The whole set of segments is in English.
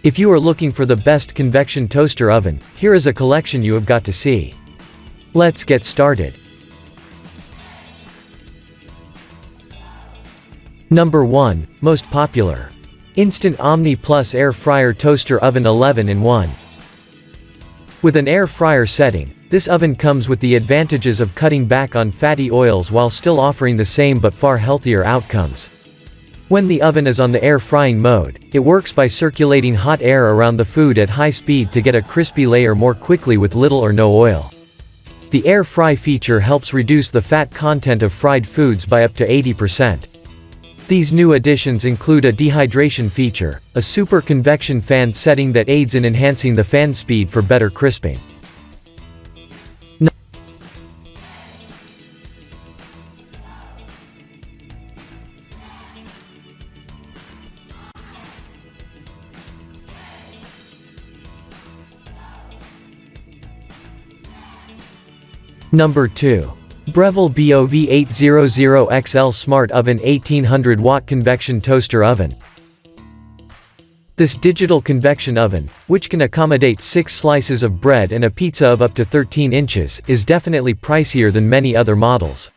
If you are looking for the best convection toaster oven, here is a collection you have got to see. Let's get started. Number 1, most popular. Instant Omni Plus Air Fryer Toaster Oven 11-in-1. With an air fryer setting, this oven comes with the advantages of cutting back on fatty oils while still offering the same but far healthier outcomes. When the oven is on the air frying mode, it works by circulating hot air around the food at high speed to get a crispy layer more quickly with little or no oil. The air fry feature helps reduce the fat content of fried foods by up to 80%. These new additions include a dehydration feature, a super convection fan setting that aids in enhancing the fan speed for better crisping. Number 2. Breville BOV800XL Smart Oven 1800 Watt Convection Toaster Oven. This digital convection oven, which can accommodate 6 slices of bread and a pizza of up to 13 inches, is definitely pricier than many other models.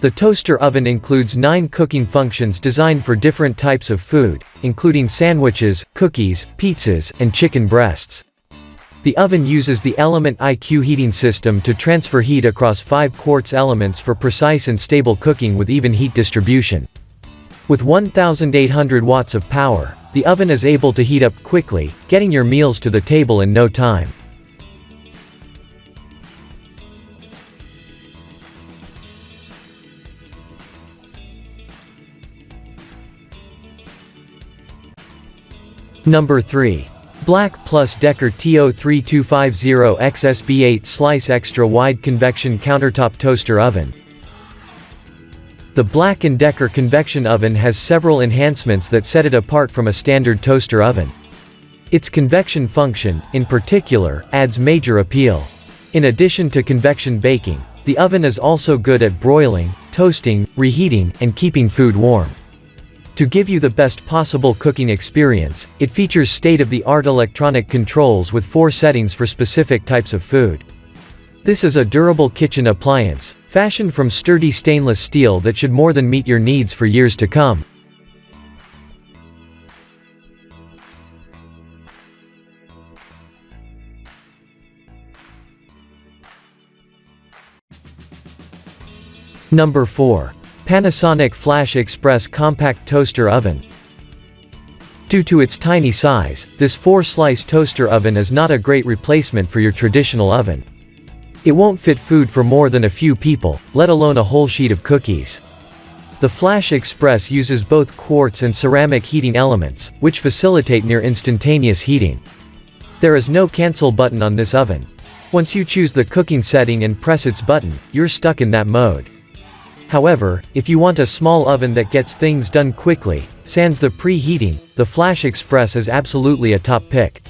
The toaster oven includes 9 cooking functions designed for different types of food, including sandwiches, cookies, pizzas, and chicken breasts. The oven uses the Element IQ heating system to transfer heat across 5 quartz elements for precise and stable cooking with even heat distribution. With 1,800 watts of power, the oven is able to heat up quickly, getting your meals to the table in no time. Number 3. BLACK+DECKER TO3250XSB8 Slice Extra Wide Convection Countertop Toaster Oven. The Black & Decker convection oven has several enhancements that set it apart from a standard toaster oven. Its convection function, in particular, adds major appeal. In addition to convection baking, the oven is also good at broiling, toasting, reheating, and keeping food warm. To give you the best possible cooking experience, it features state-of-the-art electronic controls with 4 settings for specific types of food. This is a durable kitchen appliance, fashioned from sturdy stainless steel that should more than meet your needs for years to come. Number 4. Panasonic FlashXpress Compact Toaster Oven. Due to its tiny size, this 4-slice toaster oven is not a great replacement for your traditional oven. It won't fit food for more than a few people, let alone a whole sheet of cookies. The FlashXpress uses both quartz and ceramic heating elements, which facilitate near instantaneous heating. There is no cancel button on this oven. Once you choose the cooking setting and press its button, you're stuck in that mode. However, if you want a small oven that gets things done quickly, sans the preheating, the FlashXpress is absolutely a top pick.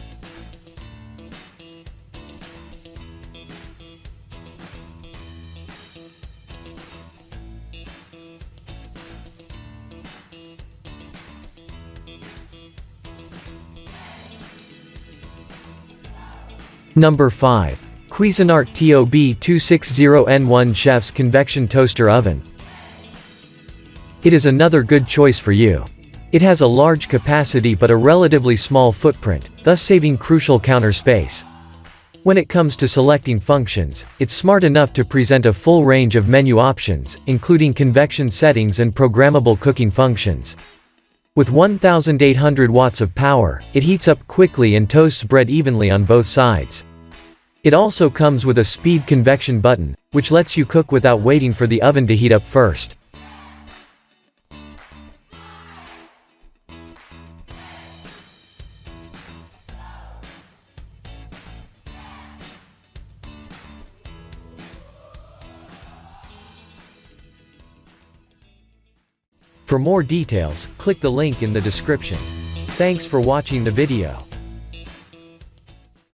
Number 5. Cuisinart TOB260N1 Chef's Convection Toaster Oven. It is another good choice for you. It has a large capacity but a relatively small footprint, thus saving crucial counter space. When it comes to selecting functions, it's smart enough to present a full range of menu options, including convection settings and programmable cooking functions. With 1,800 watts of power, it heats up quickly and toasts bread evenly on both sides. It also comes with a speed convection button, which lets you cook without waiting for the oven to heat up first. For more details, click the link in the description. Thanks for watching the video.